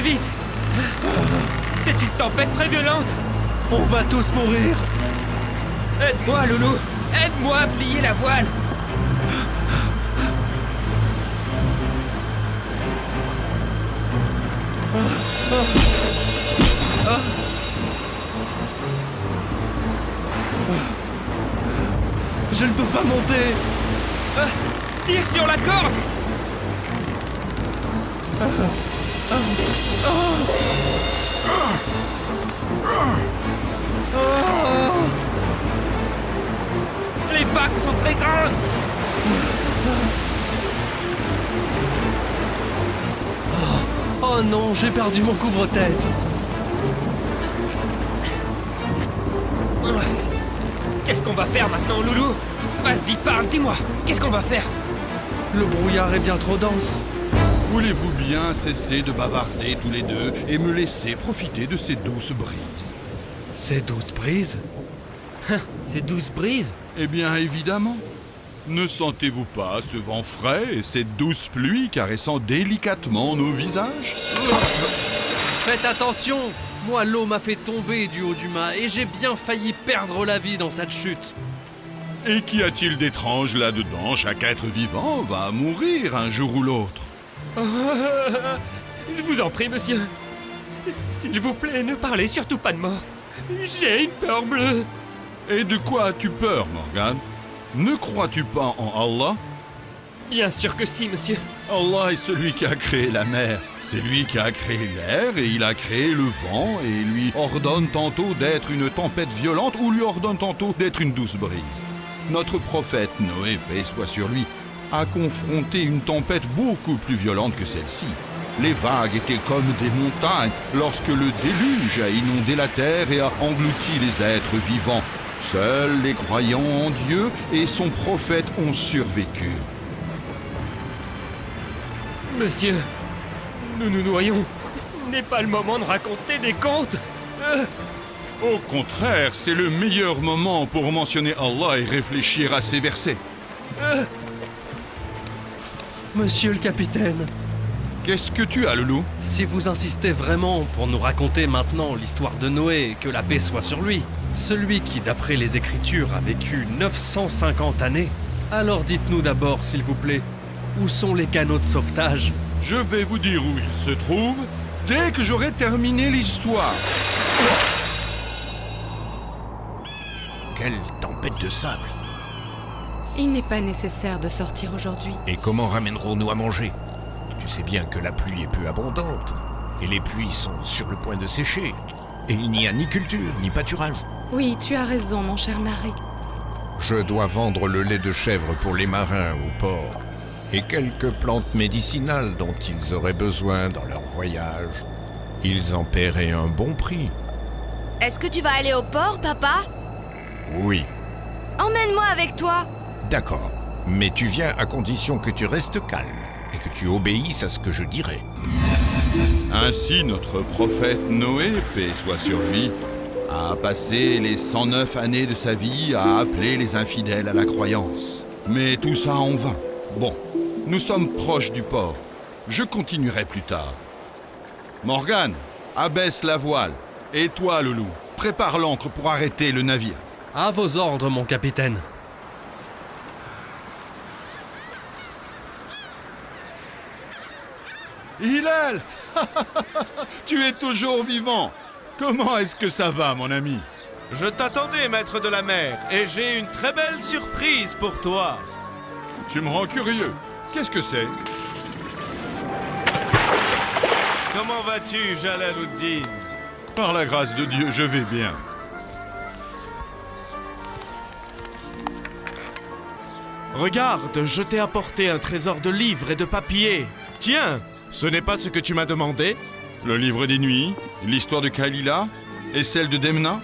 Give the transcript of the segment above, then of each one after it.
vite! C'est une tempête très violente! On va tous mourir. Aide-moi, Loulou! Aide-moi à plier la voile! Je ne peux pas monter. Tire sur la corde! Les vagues sont très grandes! Oh non, j'ai perdu mon couvre-tête. Qu'est-ce qu'on va faire maintenant, Loulou? Vas-y, parle, dis-moi! Qu'est-ce qu'on va faire? Le brouillard est bien trop dense. Voulez-vous bien cesser de bavarder tous les deux et me laisser profiter de ces douces brises? Ces douces brises? Ces douces brises? Eh bien, évidemment. Ne sentez-vous pas ce vent frais et cette douce pluie caressant délicatement nos visages? Faites attention! Moi, l'eau m'a fait tomber du haut du mât et j'ai bien failli perdre la vie dans cette chute. Et qu'y a-t-il d'étrange là-dedans? Chaque être vivant va mourir un jour ou l'autre. Je vous en prie, monsieur. S'il vous plaît, ne parlez surtout pas de mort. J'ai une peur bleue. Et de quoi as-tu peur, Morgane? Ne crois-tu pas en Allah? Bien sûr que si, monsieur. Allah est celui qui a créé la mer. C'est lui qui a créé l'air et il a créé le vent et lui ordonne tantôt d'être une tempête violente ou lui ordonne tantôt d'être une douce brise. Notre prophète Noé, paix soit sur lui, a confronté une tempête beaucoup plus violente que celle-ci. Les vagues étaient comme des montagnes lorsque le déluge a inondé la terre et a englouti les êtres vivants. Seuls les croyants en Dieu et son prophète ont survécu. Monsieur, nous nous noyons. Ce n'est pas le moment de raconter des contes. Au contraire, c'est le meilleur moment pour mentionner Allah et réfléchir à ces versets. Monsieur le capitaine, Qu'est-ce que tu as, Loulou? si vous insistez vraiment pour nous raconter maintenant l'histoire de Noé, que la paix soit sur lui, celui qui, d'après les Écritures, a vécu 950 années, alors dites-nous d'abord, s'il vous plaît, où sont les canaux de sauvetage? Je vais vous dire où il se trouve dès que j'aurai terminé l'histoire. Quelle tempête de sable! Il n'est pas nécessaire de sortir aujourd'hui. Et comment ramènerons-nous à manger? Tu sais bien que la pluie est peu abondante, et les pluies sont sur le point de sécher. Et il n'y a ni culture, ni pâturage. Oui, tu as raison, mon cher mari. Je dois vendre le lait de chèvre pour les marins au port, et quelques plantes médicinales dont ils auraient besoin dans leur voyage. Ils en paieraient un bon prix. Est-ce que tu vas aller au port, papa? Oui, Emmène-moi avec toi. d'accord. Mais tu viens à condition que tu restes calme, et que tu obéisses à ce que je dirai. Ainsi, notre prophète Noé, paix soit sur lui, a passé les 109 années de sa vie à appeler les infidèles à la croyance. Mais tout ça en vain. Bon, nous sommes proches du port. Je continuerai plus tard. Morgane, abaisse la voile. Et toi, Loulou, prépare l'ancre pour arrêter le navire. À vos ordres, mon capitaine. Hilal, tu es toujours vivant. Comment est-ce que ça va, mon ami? Je t'attendais, maître de la mer, et j'ai une très belle surprise pour toi. Tu me rends curieux. Qu'est-ce que c'est? Comment vas-tu, Jalaluddin? Par la grâce de Dieu, je vais bien. Regarde, je t'ai apporté un trésor de livres et de papiers. Tiens, ce n'est pas ce que tu m'as demandé? Le livre des nuits, l'histoire de Khalila et celle de Demna.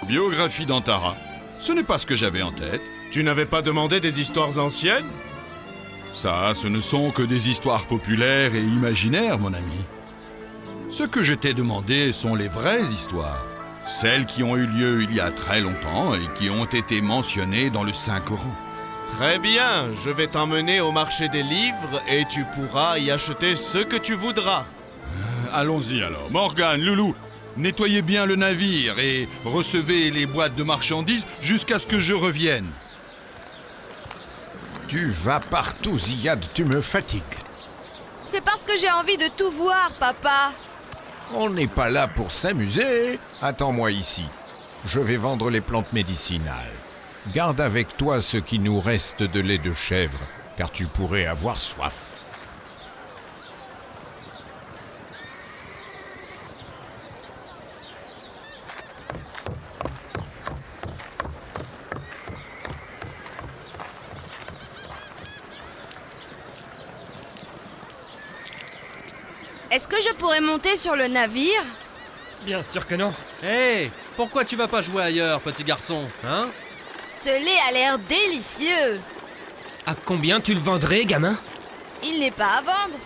Biographie d'Antara. Ce n'est pas ce que j'avais en tête. Tu n'avais pas demandé des histoires anciennes? Ça, ce ne sont que des histoires populaires et imaginaires, mon ami. Ce que je t'ai demandé sont les vraies histoires. Celles qui ont eu lieu il y a très longtemps et qui ont été mentionnées dans le Saint-Coran. Très bien, je vais t'emmener au marché des livres et tu pourras y acheter ce que tu voudras. Allons-y alors. Morgane, Loulou, nettoyez bien le navire et recevez les boîtes de marchandises jusqu'à ce que je revienne. Tu vas partout, Ziad, tu me fatigues. C'est parce que j'ai envie de tout voir, papa. On n'est pas là pour s'amuser. Attends-moi ici. Je vais vendre les plantes médicinales. Garde avec toi ce qui nous reste de lait de chèvre, car tu pourrais avoir soif. Est-ce que je pourrais monter sur le navire? Bien sûr que non. Hé, pourquoi tu vas pas jouer ailleurs, petit garçon, hein? Ce lait a l'air délicieux. À combien tu le vendrais, gamin? Il n'est pas à vendre,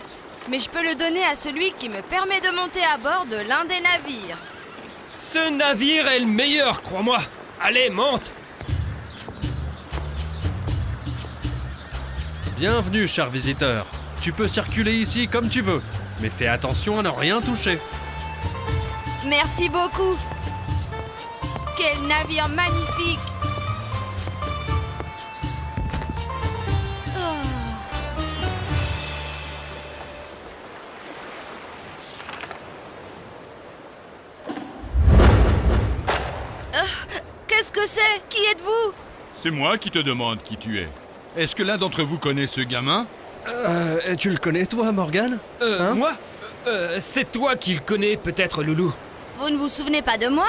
mais je peux le donner à celui qui me permet de monter à bord de l'un des navires. Ce navire est le meilleur, crois-moi. Allez, monte. Bienvenue, cher visiteur. Tu peux circuler ici comme tu veux, mais fais attention à ne rien toucher. Merci beaucoup. Quel navire magnifique. Qu'est-ce que c'est? Qui êtes-vous? C'est moi qui te demande qui tu es. Est-ce que l'un d'entre vous connaît ce gamin? Tu le connais, toi, Morgane? Moi c'est toi qui le connais, peut-être, Loulou. Vous ne vous souvenez pas de moi?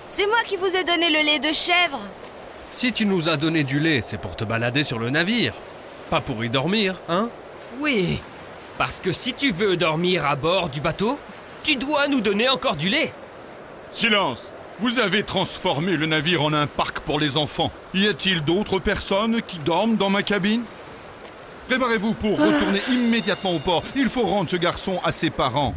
C'est moi qui vous ai donné le lait de chèvre. Si tu nous as donné du lait, c'est pour te balader sur le navire. Pas pour y dormir, hein? Oui, parce que si tu veux dormir à bord du bateau, tu dois nous donner encore du lait. Silence! Vous avez transformé le navire en un parc pour les enfants. Y a-t-il d'autres personnes qui dorment dans ma cabine? Préparez-vous pour retourner immédiatement au port. Il faut rendre ce garçon à ses parents.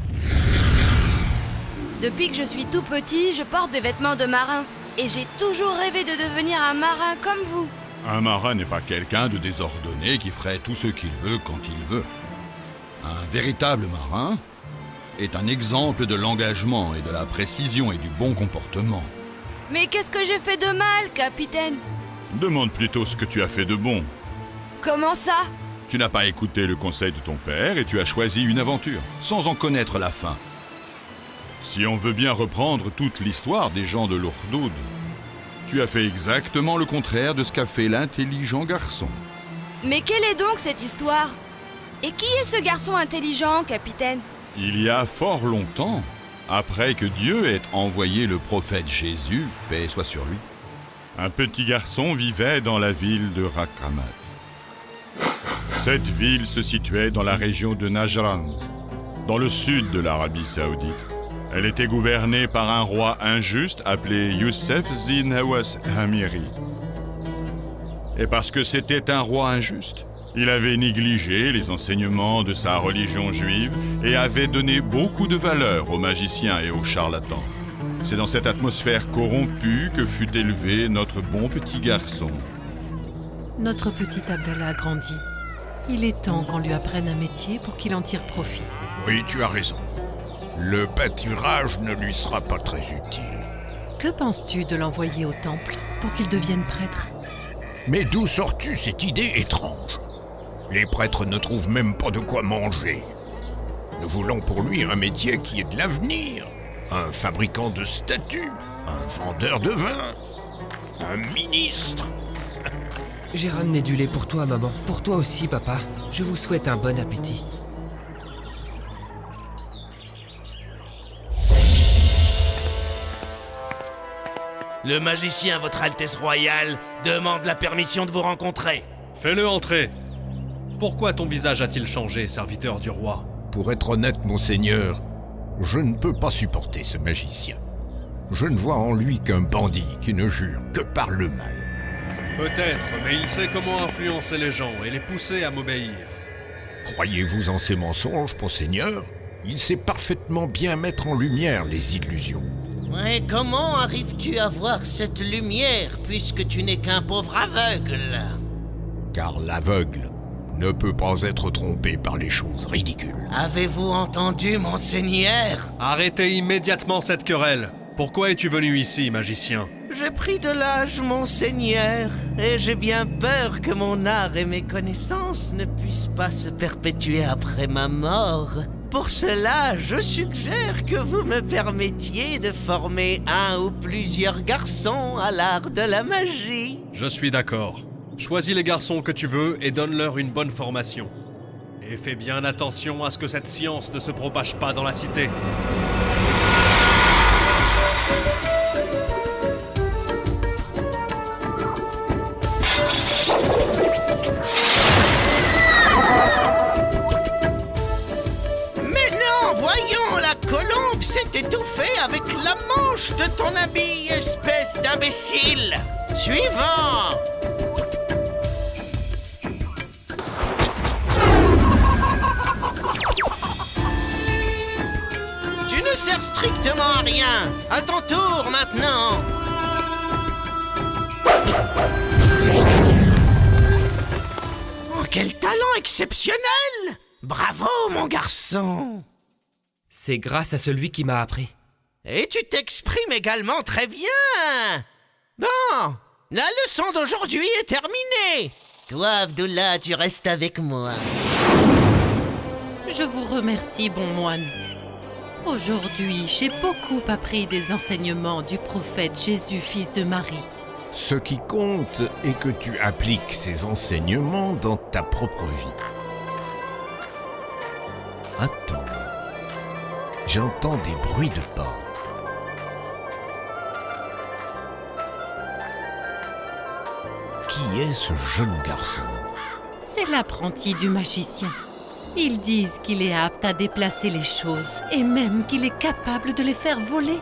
Depuis que je suis tout petit, je porte des vêtements de marin. Et j'ai toujours rêvé de devenir un marin comme vous. Un marin n'est pas quelqu'un de désordonné qui ferait tout ce qu'il veut quand il veut. Un véritable marin est un exemple de l'engagement et de la précision et du bon comportement. Mais qu'est-ce que j'ai fait de mal, capitaine? Demande plutôt ce que tu as fait de bon. Comment ça? Tu n'as pas écouté le conseil de ton père et tu as choisi une aventure, sans en connaître la fin. Si on veut bien reprendre toute l'histoire des gens de l'Ourdoud, tu as fait exactement le contraire de ce qu'a fait l'intelligent garçon. Mais quelle est donc cette histoire? Et qui est ce garçon intelligent, capitaine? Il y a fort longtemps, après que Dieu ait envoyé le prophète Jésus, paix soit sur lui, un petit garçon vivait dans la ville de Rakramat. Cette ville se situait dans la région de Najran, dans le sud de l'Arabie Saoudite. Elle était gouvernée par un roi injuste appelé Youssef Zin Hawass Hamiri. Et parce que c'était un roi injuste, il avait négligé les enseignements de sa religion juive et avait donné beaucoup de valeur aux magiciens et aux charlatans. C'est dans cette atmosphère corrompue que fut élevé notre bon petit garçon. Notre petit Abdallah a grandi. Il est temps qu'on lui apprenne un métier pour qu'il en tire profit. Oui, tu as raison. Le pâturage ne lui sera pas très utile. Que penses-tu de l'envoyer au temple pour qu'il devienne prêtre? Mais d'où sors-tu cette idée étrange? Les prêtres ne trouvent même pas de quoi manger. Nous voulons pour lui un métier qui est de l'avenir. Un fabricant de statues, un vendeur de vin, un ministre. J'ai ramené du lait pour toi, maman. Pour toi aussi, papa. Je vous souhaite un bon appétit. Le magicien, votre Altesse Royale, demande la permission de vous rencontrer. Fais-le entrer. Pourquoi ton visage a-t-il changé, serviteur du roi? Pour être honnête, monseigneur, je ne peux pas supporter ce magicien. Je ne vois en lui qu'un bandit qui ne jure que par le mal. Peut-être, mais il sait comment influencer les gens et les pousser à m'obéir. Croyez-vous en ses mensonges, monseigneur? Il sait parfaitement bien mettre en lumière les illusions. Ouais, comment arrives-tu à voir cette lumière puisque tu n'es qu'un pauvre aveugle? Car l'aveugle ne peut pas être trompé par les choses ridicules. Avez-vous entendu, monseigneur? Arrêtez immédiatement cette querelle. Pourquoi es-tu venu ici, magicien? J'ai pris de l'âge, monseigneur, et j'ai bien peur que mon art et mes connaissances ne puissent pas se perpétuer après ma mort. Pour cela, je suggère que vous me permettiez de former un ou plusieurs garçons à l'art de la magie. Je suis d'accord. Choisis les garçons que tu veux et donne-leur une bonne formation. Et fais bien attention à ce que cette science ne se propage pas dans la cité. S'est étouffé avec la manche de ton habit, espèce d'imbécile. Suivant. Tu ne sers strictement à rien. À ton tour maintenant. Oh, quel talent exceptionnel! Bravo, mon garçon. C'est grâce à celui qui m'a appris. Et tu t'exprimes également très bien. Bon, la leçon d'aujourd'hui est terminée. Toi, Abdullah, tu restes avec moi. Je vous remercie, bon moine. Aujourd'hui, j'ai beaucoup appris des enseignements du prophète Jésus, fils de Marie. Ce qui compte est que tu appliques ces enseignements dans ta propre vie. Attends. J'entends des bruits de pas. Qui est ce jeune garçon? C'est l'apprenti du magicien. Ils disent qu'il est apte à déplacer les choses et même qu'il est capable de les faire voler.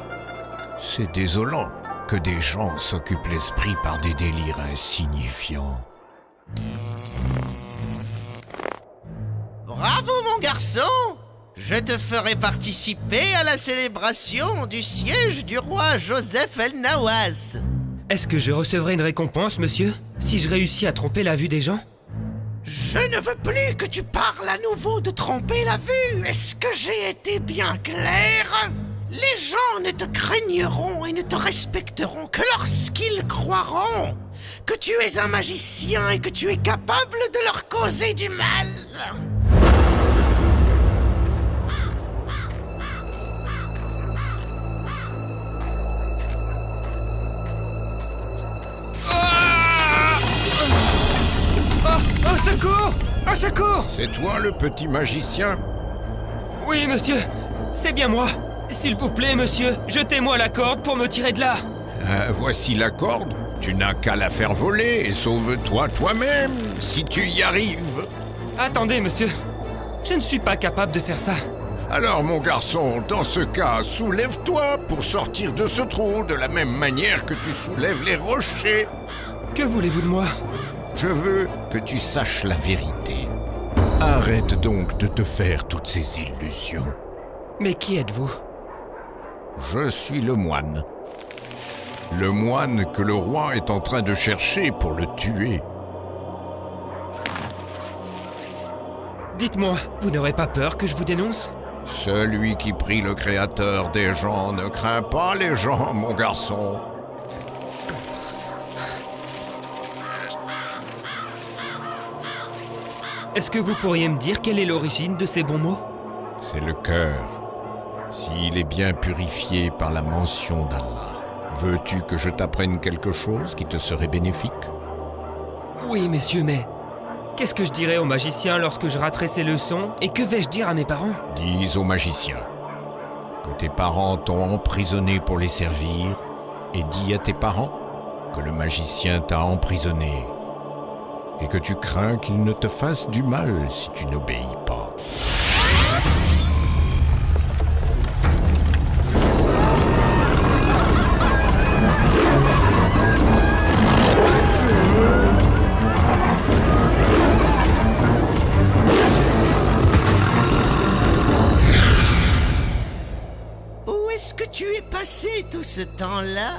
C'est désolant que des gens s'occupent l'esprit par des délires insignifiants. Bravo, mon garçon! Je te ferai participer à la célébration du siège du roi Joseph El Nawaz. Est-ce que je recevrai une récompense, monsieur, si je réussis à tromper la vue des gens? Je ne veux plus que tu parles à nouveau de tromper la vue. Est-ce que j'ai été bien clair? Les gens ne te craigneront et ne te respecteront que lorsqu'ils croiront que tu es un magicien et que tu es capable de leur causer du mal. Au secours! Au secours! C'est toi le petit magicien? Oui, monsieur, c'est bien moi. S'il vous plaît, monsieur, jetez-moi la corde pour me tirer de là. Voici la corde. Tu n'as qu'à la faire voler et sauve-toi toi-même, si tu y arrives. Attendez, monsieur. Je ne suis pas capable de faire ça. Alors, mon garçon, dans ce cas, soulève-toi pour sortir de ce trou de la même manière que tu soulèves les rochers. Que voulez-vous de moi? Je veux que tu saches la vérité. Arrête donc de te faire toutes ces illusions. Mais qui êtes-vous? Je suis le moine. Le moine que le roi est en train de chercher pour le tuer. Dites-moi, vous n'aurez pas peur que je vous dénonce? Celui qui prie le Créateur des gens ne craint pas les gens, mon garçon. Est-ce que vous pourriez me dire quelle est l'origine de ces bons mots? C'est le cœur. S'il est bien purifié par la mention d'Allah, veux-tu que je t'apprenne quelque chose qui te serait bénéfique? Oui, messieurs, mais qu'est-ce que je dirais aux magiciens lorsque je raterai ces leçons et que vais-je dire à mes parents? Dis aux magiciens que tes parents t'ont emprisonné pour les servir et dis à tes parents que le magicien t'a emprisonné et que tu crains qu'il ne te fasse du mal si tu n'obéis pas. Où est-ce que tu es passé tout ce temps-là?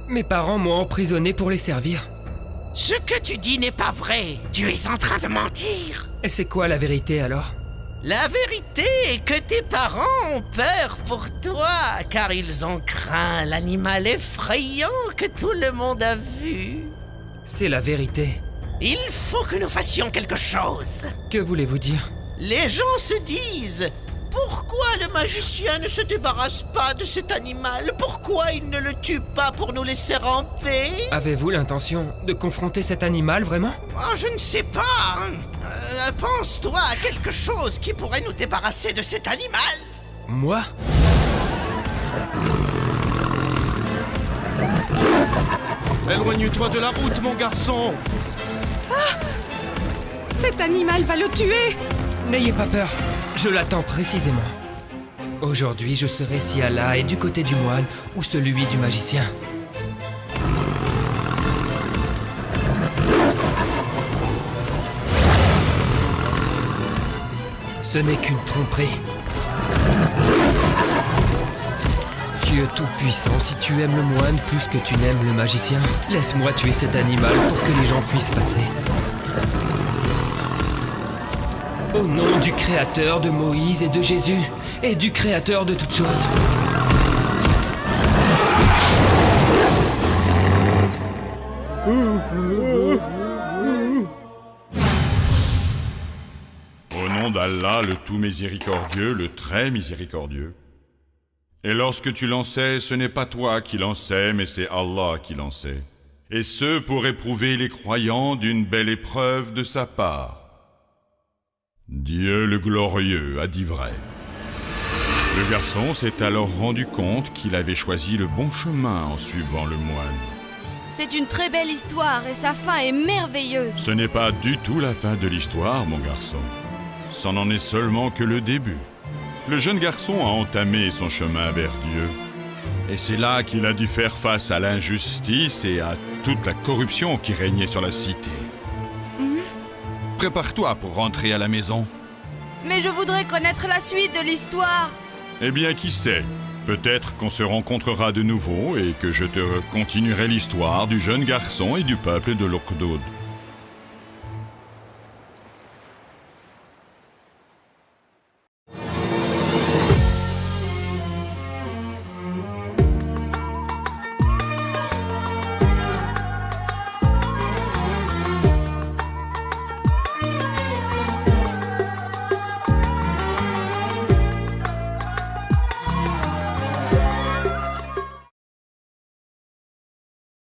Mes parents m'ont emprisonné pour les servir. Ce que tu dis n'est pas vrai. Tu es en train de mentir. Et c'est quoi la vérité alors? La vérité est que tes parents ont peur pour toi, car ils ont craint l'animal effrayant que tout le monde a vu. C'est la vérité. Il faut que nous fassions quelque chose. Que voulez-vous dire? Les gens se disent: pourquoi le magicien ne se débarrasse pas de cet animal? Pourquoi il ne le tue pas pour nous laisser en paix? Avez-vous l'intention de confronter cet animal vraiment? Oh, je ne sais pas. Pense-toi à quelque chose qui pourrait nous débarrasser de cet animal. Moi? Éloigne-toi de la route, mon garçon! Cet animal va le tuer! N'ayez pas peur, je l'attends précisément. Aujourd'hui, je serai si Allah est du côté du moine ou celui du magicien. Ce n'est qu'une tromperie. Dieu Tout-Puissant, si tu aimes le moine plus que tu n'aimes le magicien, laisse-moi tuer cet animal pour que les gens puissent passer. Au nom du Créateur de Moïse et de Jésus, et du Créateur de toutes choses. Au nom d'Allah, le tout miséricordieux, le très miséricordieux. Et lorsque tu lançais, ce n'est pas toi qui lançais, mais c'est Allah qui lançait. Et ce pour éprouver les croyants d'une belle épreuve de sa part. Dieu le glorieux a dit vrai. Le garçon s'est alors rendu compte qu'il avait choisi le bon chemin en suivant le moine. C'est une très belle histoire et sa fin est merveilleuse. Ce n'est pas du tout la fin de l'histoire, mon garçon. Ça n'en est seulement que le début. Le jeune garçon a entamé son chemin vers Dieu. Et c'est là qu'il a dû faire face à l'injustice et à toute la corruption qui régnait sur la cité. Prépare-toi pour rentrer à la maison. Mais je voudrais connaître la suite de l'histoire. Eh bien, qui sait? Peut-être qu'on se rencontrera de nouveau et que je te continuerai l'histoire du jeune garçon et du peuple de l'Okhdud.